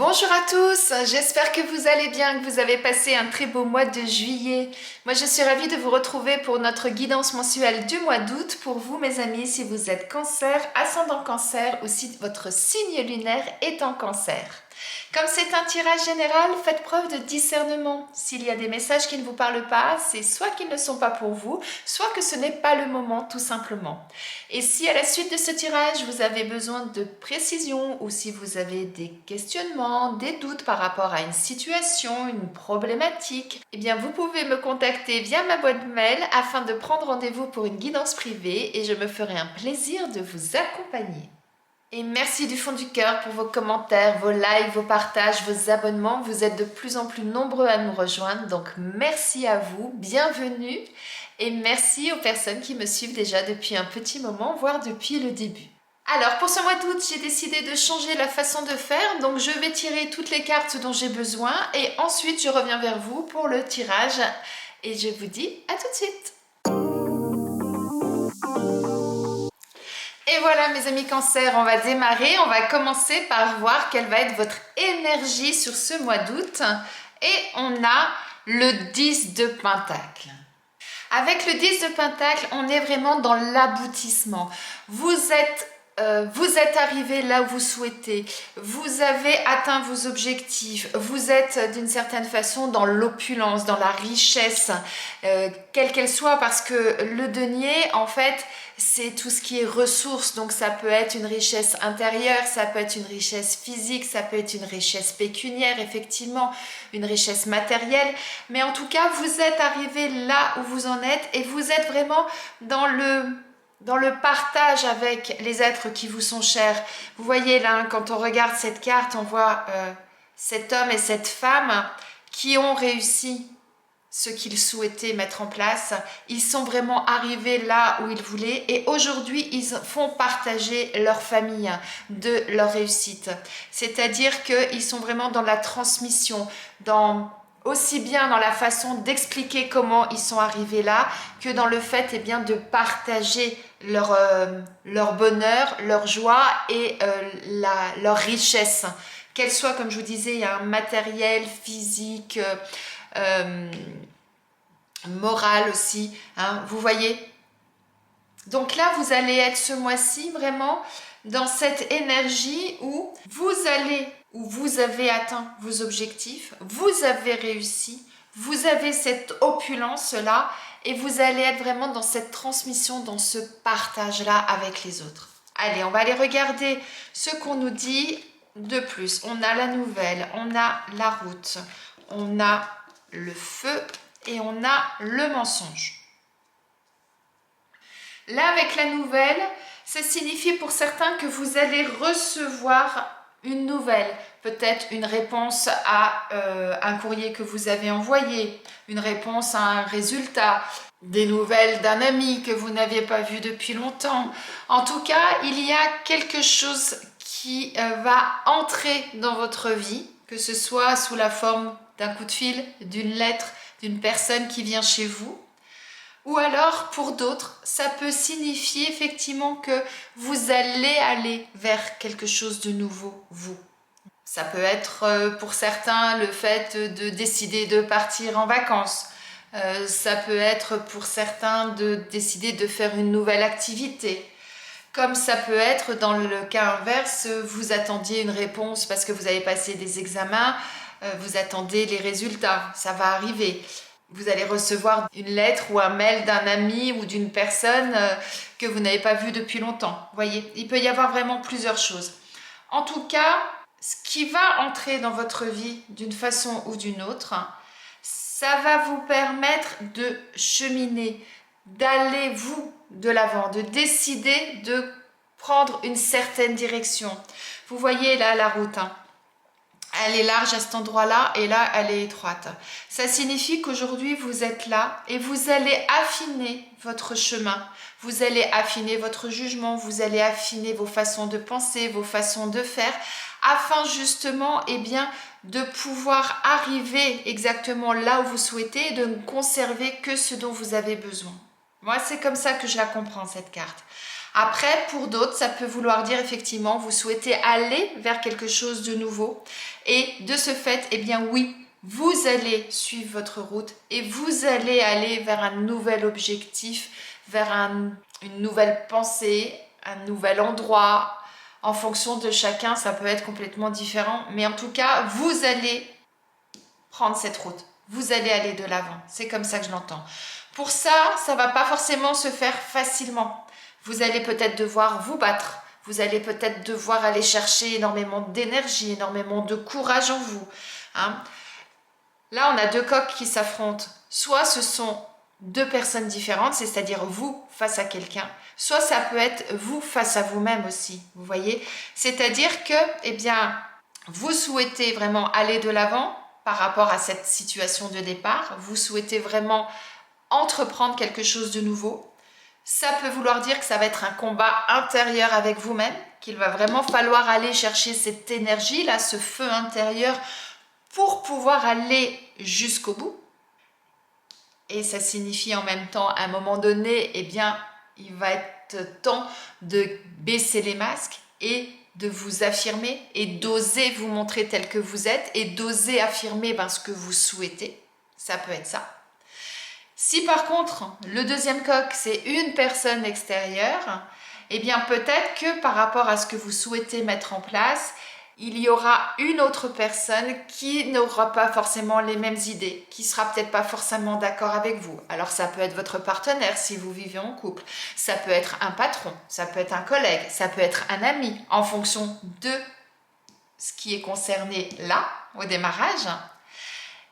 Bonjour à tous, j'espère que vous allez bien, que vous avez passé un très beau mois de juillet. Moi je suis ravie de vous retrouver pour notre guidance mensuelle du mois d'août. Pour vous mes amis, si vous êtes cancer, ascendant cancer ou si votre signe lunaire est en cancer. Comme c'est un tirage général, faites preuve de discernement. S'il y a des messages qui ne vous parlent pas, c'est soit qu'ils ne sont pas pour vous, soit que ce n'est pas le moment tout simplement. Et si à la suite de ce tirage, vous avez besoin de précision ou si vous avez des questionnements, des doutes par rapport à une situation, une problématique, eh bien vous pouvez me contacter via ma boîte mail afin de prendre rendez-vous pour une guidance privée et je me ferai un plaisir de vous accompagner. Et merci du fond du cœur pour vos commentaires, vos likes, vos partages, vos abonnements. Vous êtes de plus en plus nombreux à nous rejoindre, donc merci à vous, bienvenue. Et merci aux personnes qui me suivent déjà depuis un petit moment, voire depuis le début. Alors pour ce mois d'août, j'ai décidé de changer la façon de faire, donc je vais tirer toutes les cartes dont j'ai besoin et ensuite je reviens vers vous pour le tirage. Et je vous dis à tout de suite. Et voilà mes amis cancer, on va démarrer, on va commencer par voir quelle va être votre énergie sur ce mois d'août. Et on a le 10 de Pentacle. Avec le 10 de Pentacle, on est vraiment dans l'aboutissement. Vous êtes arrivé là où vous souhaitez, vous avez atteint vos objectifs, vous êtes d'une certaine façon dans l'opulence, dans la richesse, quelle qu'elle soit, parce que le denier, en fait, c'est tout ce qui est ressources, donc ça peut être une richesse intérieure, ça peut être une richesse physique, ça peut être une richesse pécuniaire, effectivement, une richesse matérielle, mais en tout cas, vous êtes arrivé là où vous en êtes et vous êtes vraiment dans le partage avec les êtres qui vous sont chers. Vous voyez là, quand on regarde cette carte, on voit cet homme et cette femme qui ont réussi ce qu'ils souhaitaient mettre en place. Ils sont vraiment arrivés là où ils voulaient et aujourd'hui, ils font partager leur famille de leur réussite. C'est-à-dire qu'ils sont vraiment dans la transmission, aussi bien dans la façon d'expliquer comment ils sont arrivés là que dans le fait bien, de partager leur bonheur, leur joie et leur richesse. Qu'elle soit, comme je vous disais, un matériel, physique, moral aussi. Hein, vous voyez? Donc là, vous allez être ce mois-ci vraiment dans cette énergie où vous avez atteint vos objectifs, vous avez réussi, vous avez cette opulence-là et vous allez être vraiment dans cette transmission, dans ce partage-là avec les autres. Allez, on va aller regarder ce qu'on nous dit de plus. On a la nouvelle, on a la route, on a le feu et on a le mensonge. Là, avec la nouvelle, ça signifie pour certains que vous allez recevoir une nouvelle, peut-être une réponse à un courrier que vous avez envoyé, une réponse à un résultat, des nouvelles d'un ami que vous n'aviez pas vu depuis longtemps. En tout cas, il y a quelque chose qui va entrer dans votre vie, que ce soit sous la forme d'un coup de fil, d'une lettre, d'une personne qui vient chez vous. Ou alors, pour d'autres, ça peut signifier effectivement que vous allez aller vers quelque chose de nouveau, vous. Ça peut être pour certains le fait de décider de partir en vacances. Ça peut être pour certains de décider de faire une nouvelle activité. Comme ça peut être dans le cas inverse, vous attendiez une réponse parce que vous avez passé des examens, vous attendez les résultats, ça va arriver. Vous allez recevoir une lettre ou un mail d'un ami ou d'une personne que vous n'avez pas vue depuis longtemps. Vous voyez, il peut y avoir vraiment plusieurs choses. En tout cas, ce qui va entrer dans votre vie d'une façon ou d'une autre, ça va vous permettre de cheminer, d'aller vous de l'avant, de décider de prendre une certaine direction. Vous voyez là la route, hein. Elle est large à cet endroit-là et là, elle est étroite. Ça signifie qu'aujourd'hui, vous êtes là et vous allez affiner votre chemin. Vous allez affiner votre jugement, vous allez affiner vos façons de penser, vos façons de faire, afin justement, de pouvoir arriver exactement là où vous souhaitez et de ne conserver que ce dont vous avez besoin. Moi, c'est comme ça que je la comprends, cette carte. Après, pour d'autres, ça peut vouloir dire effectivement, vous souhaitez aller vers quelque chose de nouveau. Et de ce fait, eh bien oui, vous allez suivre votre route et vous allez aller vers un nouvel objectif, vers une nouvelle pensée, un nouvel endroit. En fonction de chacun, ça peut être complètement différent. Mais en tout cas, vous allez prendre cette route. Vous allez aller de l'avant. C'est comme ça que je l'entends. Pour ça, ça ne va pas forcément se faire facilement. Vous allez peut-être devoir vous battre. Vous allez peut-être devoir aller chercher énormément d'énergie, énormément de courage en vous. Hein. Là, on a deux coqs qui s'affrontent. Soit ce sont deux personnes différentes, c'est-à-dire vous face à quelqu'un, soit ça peut être vous face à vous-même aussi, vous voyez. C'est-à-dire que, eh bien, vous souhaitez vraiment aller de l'avant par rapport à cette situation de départ, vous souhaitez vraiment entreprendre quelque chose de nouveau. Ça peut vouloir dire que ça va être un combat intérieur avec vous-même, qu'il va vraiment falloir aller chercher cette énergie-là, ce feu intérieur pour pouvoir aller jusqu'au bout. Et ça signifie en même temps, à un moment donné, eh bien, il va être temps de baisser les masques et de vous affirmer et d'oser vous montrer tel que vous êtes et d'oser affirmer ce que vous souhaitez. Ça peut être ça. Si par contre, le deuxième coq, c'est une personne extérieure, eh bien peut-être que par rapport à ce que vous souhaitez mettre en place, il y aura une autre personne qui n'aura pas forcément les mêmes idées, qui sera peut-être pas forcément d'accord avec vous. Alors ça peut être votre partenaire si vous vivez en couple, ça peut être un patron, ça peut être un collègue, ça peut être un ami, en fonction de ce qui est concerné là, au démarrage.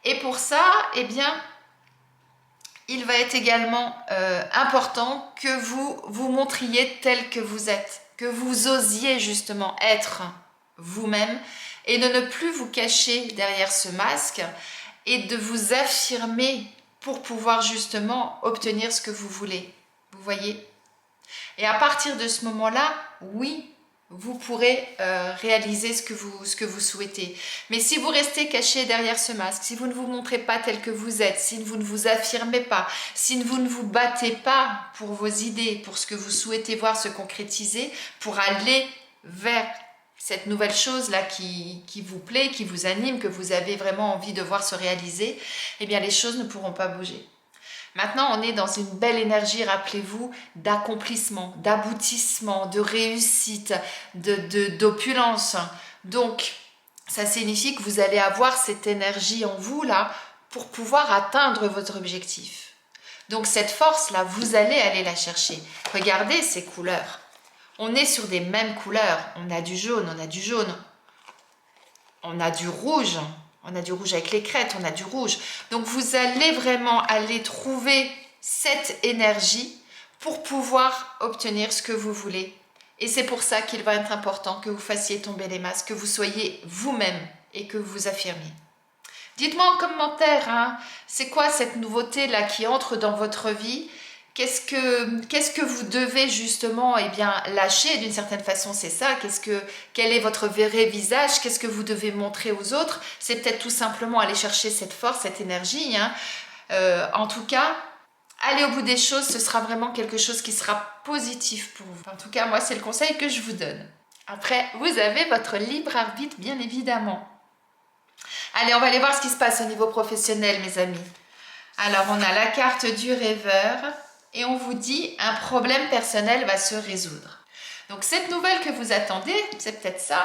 Et pour ça, eh bien, il va être également important que vous vous montriez tel que vous êtes, que vous osiez justement être vous-même et de ne plus vous cacher derrière ce masque et de vous affirmer pour pouvoir justement obtenir ce que vous voulez. Vous voyez? Et à partir de ce moment-là, oui, vous pourrez réaliser ce que vous souhaitez. Mais si vous restez caché derrière ce masque, si vous ne vous montrez pas tel que vous êtes, si vous ne vous affirmez pas, si vous ne vous battez pas pour vos idées, pour ce que vous souhaitez voir se concrétiser, pour aller vers cette nouvelle chose-là qui vous plaît, qui vous anime, que vous avez vraiment envie de voir se réaliser, eh bien les choses ne pourront pas bouger. Maintenant, on est dans une belle énergie, rappelez-vous, d'accomplissement, d'aboutissement, de réussite, d'opulence. Donc, ça signifie que vous allez avoir cette énergie en vous, là, pour pouvoir atteindre votre objectif. Donc, cette force-là, vous allez aller la chercher. Regardez ces couleurs. On est sur des mêmes couleurs. On a du jaune, on a du jaune. On a du rouge. On a du rouge avec les crêtes, on a du rouge. Donc vous allez vraiment aller trouver cette énergie pour pouvoir obtenir ce que vous voulez. Et c'est pour ça qu'il va être important que vous fassiez tomber les masques, que vous soyez vous-même et que vous affirmiez. Dites-moi en commentaire, c'est quoi cette nouveauté-là qui entre dans votre vie ? Qu'est-ce que vous devez justement lâcher d'une certaine façon, c'est ça. Quel est votre vrai visage? Qu'est-ce que vous devez montrer aux autres? C'est peut-être tout simplement aller chercher cette force, cette énergie. En tout cas, aller au bout des choses, ce sera vraiment quelque chose qui sera positif pour vous. En tout cas, moi, c'est le conseil que je vous donne. Après, vous avez votre libre arbitre, bien évidemment. Allez, on va aller voir ce qui se passe au niveau professionnel, mes amis. Alors, on a la carte du rêveur. Et on vous dit, un problème personnel va se résoudre. Donc cette nouvelle que vous attendez, c'est peut-être ça.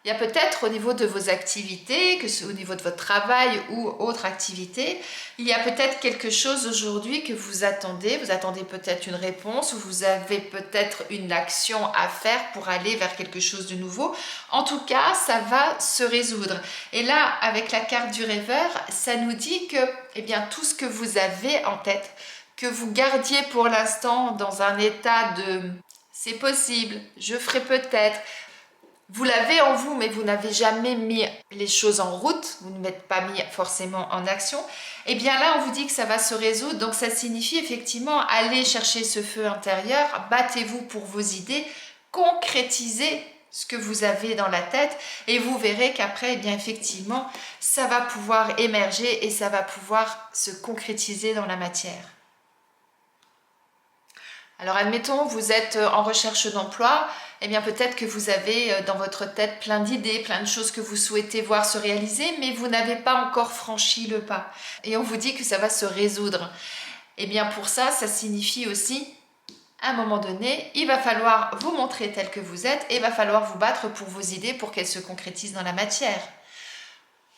Il y a peut-être au niveau de vos activités, au niveau de votre travail ou autre activité, il y a peut-être quelque chose aujourd'hui que vous attendez. Vous attendez peut-être une réponse ou vous avez peut-être une action à faire pour aller vers quelque chose de nouveau. En tout cas, ça va se résoudre. Et là, avec la carte du rêveur, ça nous dit que tout ce que vous avez en tête, que vous gardiez pour l'instant dans un état de « c'est possible, je ferai peut-être », vous l'avez en vous, mais vous n'avez jamais mis les choses en route, vous ne l'avez pas mis forcément en action, et bien là, on vous dit que ça va se résoudre, donc ça signifie effectivement aller chercher ce feu intérieur, battez-vous pour vos idées, concrétisez ce que vous avez dans la tête, et vous verrez qu'après, effectivement, ça va pouvoir émerger et ça va pouvoir se concrétiser dans la matière. Alors admettons, vous êtes en recherche d'emploi, eh bien peut-être que vous avez dans votre tête plein d'idées, plein de choses que vous souhaitez voir se réaliser, mais vous n'avez pas encore franchi le pas. Et on vous dit que ça va se résoudre. Eh bien pour ça, ça signifie aussi, à un moment donné, il va falloir vous montrer tel que vous êtes et il va falloir vous battre pour vos idées pour qu'elles se concrétisent dans la matière.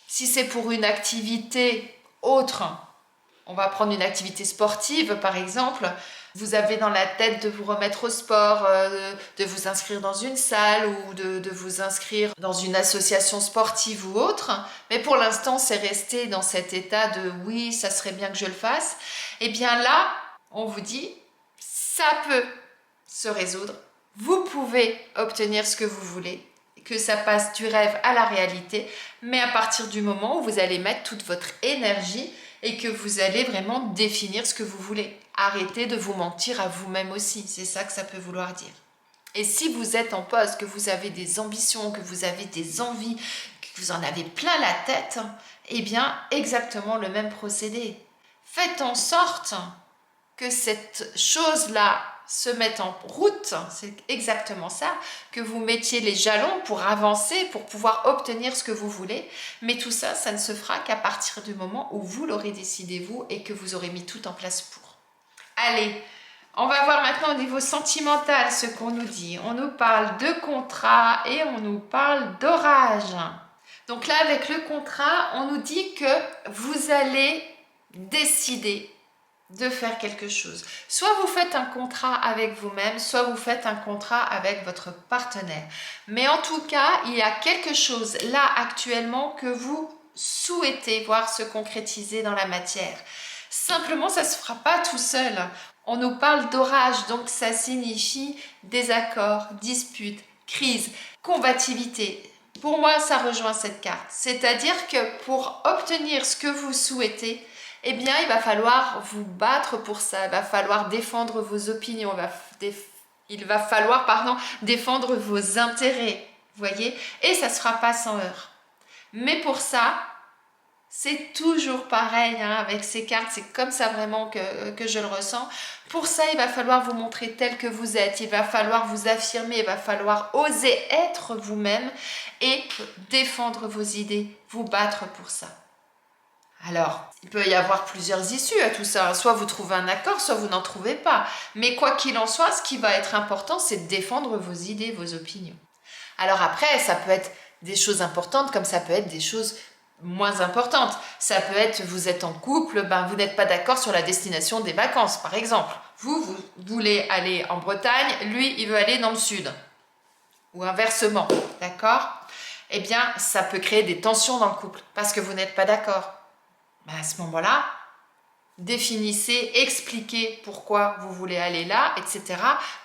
Si c'est pour une activité autre, on va prendre une activité sportive par exemple, vous avez dans la tête de vous remettre au sport, de vous inscrire dans une salle ou de vous inscrire dans une association sportive ou autre, mais pour l'instant c'est resté dans cet état de oui, ça serait bien que je le fasse, et bien là, on vous dit, ça peut se résoudre, vous pouvez obtenir ce que vous voulez, que ça passe du rêve à la réalité, mais à partir du moment où vous allez mettre toute votre énergie et que vous allez vraiment définir ce que vous voulez. Arrêtez de vous mentir à vous-même aussi, c'est ça que ça peut vouloir dire. Et si vous êtes en poste, que vous avez des ambitions, que vous avez des envies, que vous en avez plein la tête, eh bien exactement le même procédé. Faites en sorte que cette chose-là se mette en route, c'est exactement ça, que vous mettiez les jalons pour avancer, pour pouvoir obtenir ce que vous voulez, mais tout ça, ça ne se fera qu'à partir du moment où vous l'aurez décidé vous et que vous aurez mis tout en place pour. Allez, on va voir maintenant au niveau sentimental ce qu'on nous dit. On nous parle de contrat et on nous parle d'orage. Donc là, avec le contrat, on nous dit que vous allez décider de faire quelque chose. Soit vous faites un contrat avec vous-même, soit vous faites un contrat avec votre partenaire. Mais en tout cas, il y a quelque chose là actuellement que vous souhaitez voir se concrétiser dans la matière. Simplement, ça ne se fera pas tout seul. On nous parle d'orage, donc ça signifie désaccord, dispute, crise, combativité. Pour moi, ça rejoint cette carte. C'est-à-dire que pour obtenir ce que vous souhaitez, eh bien, il va falloir vous battre pour ça. Il va falloir défendre vos opinions. Il va falloir, défendre vos intérêts. Vous voyez? Et ça ne se fera pas sans heurts. Mais pour ça, c'est toujours pareil avec ces cartes. C'est comme ça vraiment que je le ressens. Pour ça, il va falloir vous montrer tel que vous êtes. Il va falloir vous affirmer. Il va falloir oser être vous-même et défendre vos idées. Vous battre pour ça. Alors, il peut y avoir plusieurs issues à tout ça. Soit vous trouvez un accord, soit vous n'en trouvez pas. Mais quoi qu'il en soit, ce qui va être important, c'est de défendre vos idées, vos opinions. Alors après, ça peut être des choses importantes comme ça peut être des choses moins importantes. Ça peut être, vous êtes en couple, vous n'êtes pas d'accord sur la destination des vacances, par exemple. Vous voulez aller en Bretagne, lui, il veut aller dans le sud. Ou inversement, d'accord? Eh bien, ça peut créer des tensions dans le couple parce que vous n'êtes pas d'accord. À ce moment-là, définissez, expliquez pourquoi vous voulez aller là, etc.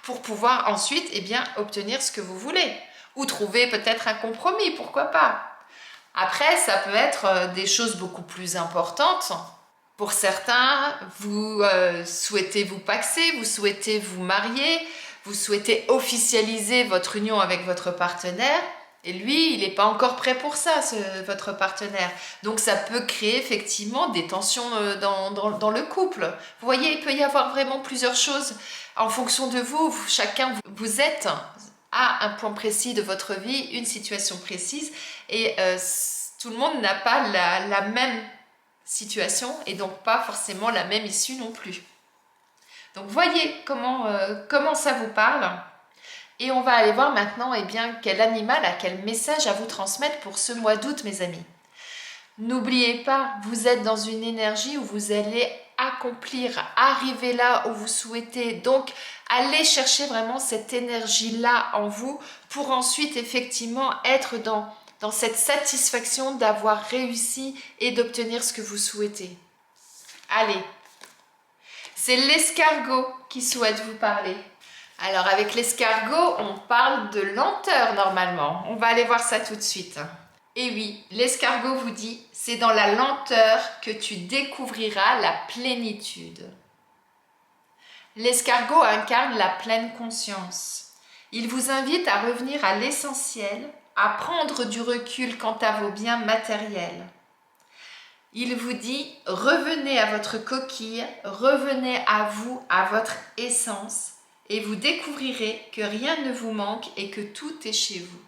pour pouvoir ensuite obtenir ce que vous voulez. Ou trouver peut-être un compromis, pourquoi pas. Après, ça peut être des choses beaucoup plus importantes. Pour certains, vous souhaitez vous paxer, vous souhaitez vous marier, vous souhaitez officialiser votre union avec votre partenaire. Et lui, il n'est pas encore prêt pour ça, votre partenaire. Donc ça peut créer effectivement des tensions dans le couple. Vous voyez, il peut y avoir vraiment plusieurs choses. En fonction de vous, chacun, vous êtes à un point précis de votre vie, une situation précise. Et tout le monde n'a pas la même situation et donc pas forcément la même issue non plus. Donc voyez comment ça vous parle. Et on va aller voir maintenant quel animal a quel message à vous transmettre pour ce mois d'août, mes amis. N'oubliez pas, vous êtes dans une énergie où vous allez accomplir, arriver là où vous souhaitez. Donc, allez chercher vraiment cette énergie-là en vous pour ensuite effectivement être dans cette satisfaction d'avoir réussi et d'obtenir ce que vous souhaitez. Allez, c'est l'escargot qui souhaite vous parler. Alors avec l'escargot, on parle de lenteur normalement. On va aller voir ça tout de suite. Et oui, l'escargot vous dit, c'est dans la lenteur que tu découvriras la plénitude. L'escargot incarne la pleine conscience. Il vous invite à revenir à l'essentiel, à prendre du recul quant à vos biens matériels. Il vous dit, revenez à votre coquille, revenez à vous, à votre essence, et vous découvrirez que rien ne vous manque et que tout est chez vous.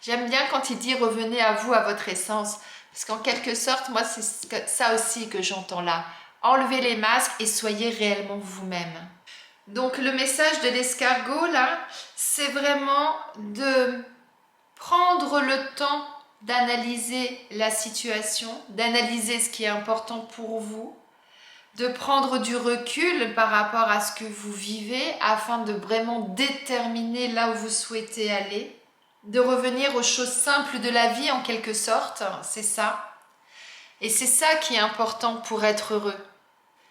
J'aime bien quand il dit revenez à vous, à votre essence, parce qu'en quelque sorte, moi c'est ça aussi que j'entends là. Enlevez les masques et soyez réellement vous-même. Donc le message de l'escargot là, c'est vraiment de prendre le temps d'analyser la situation, d'analyser ce qui est important pour vous, de prendre du recul par rapport à ce que vous vivez afin de vraiment déterminer là où vous souhaitez aller, de revenir aux choses simples de la vie en quelque sorte, c'est ça. Et c'est ça qui est important pour être heureux.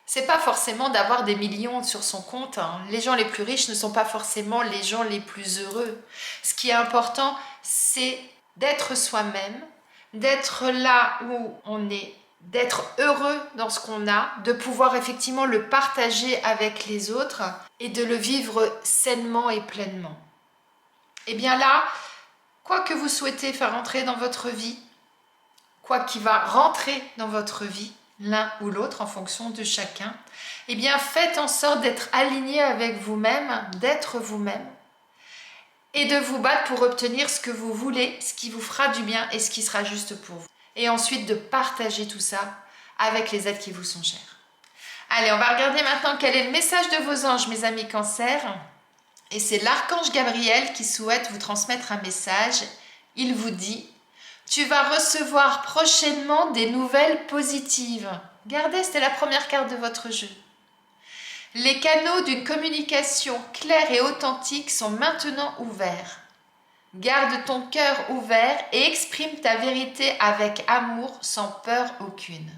C'est pas forcément d'avoir des millions sur son compte, hein. Les gens les plus riches ne sont pas forcément les gens les plus heureux. Ce qui est important, c'est d'être soi-même, d'être là où on est, d'être heureux dans ce qu'on a, de pouvoir effectivement le partager avec les autres et de le vivre sainement et pleinement. Et bien là, quoi que vous souhaitez faire entrer dans votre vie, quoi qui va rentrer dans votre vie, l'un ou l'autre en fonction de chacun, eh bien faites en sorte d'être aligné avec vous-même, d'être vous-même et de vous battre pour obtenir ce que vous voulez, ce qui vous fera du bien et ce qui sera juste pour vous. Et ensuite de partager tout ça avec les êtres qui vous sont chers. Allez, on va regarder maintenant quel est le message de vos anges, mes amis Cancer. Et c'est l'archange Gabriel qui souhaite vous transmettre un message. Il vous dit: tu vas recevoir prochainement des nouvelles positives. Regardez, c'était la première carte de votre jeu. Les canaux d'une communication claire et authentique sont maintenant ouverts. Garde ton cœur ouvert et exprime ta vérité avec amour sans peur aucune.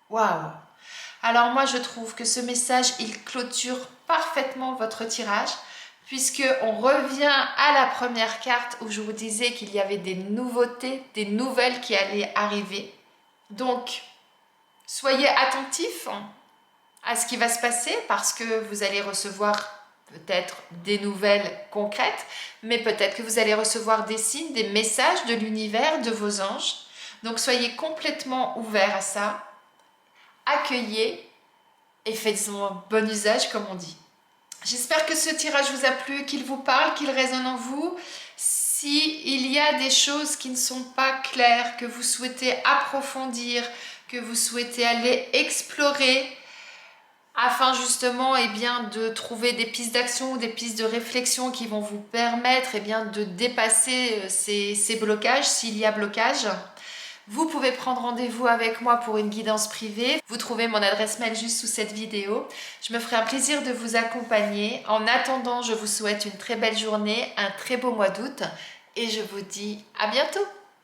Waouh! Alors moi je trouve que ce message, il clôture parfaitement votre tirage, puisqu'on revient à la première carte où je vous disais qu'il y avait des nouveautés, des nouvelles qui allaient arriver. Donc, soyez attentifs à ce qui va se passer parce que vous allez recevoir peut-être des nouvelles concrètes, mais peut-être que vous allez recevoir des signes, des messages de l'univers, de vos anges. Donc, soyez complètement ouverts à ça, accueillez et faites-en bon usage comme on dit. J'espère que ce tirage vous a plu, qu'il vous parle, qu'il résonne en vous. S'il y a des choses qui ne sont pas claires, que vous souhaitez approfondir, que vous souhaitez aller explorer, afin justement de trouver des pistes d'action ou des pistes de réflexion qui vont vous permettre de dépasser ces blocages, s'il y a blocage. Vous pouvez prendre rendez-vous avec moi pour une guidance privée. Vous trouvez mon adresse mail juste sous cette vidéo. Je me ferai un plaisir de vous accompagner. En attendant, je vous souhaite une très belle journée, un très beau mois d'août et je vous dis à bientôt.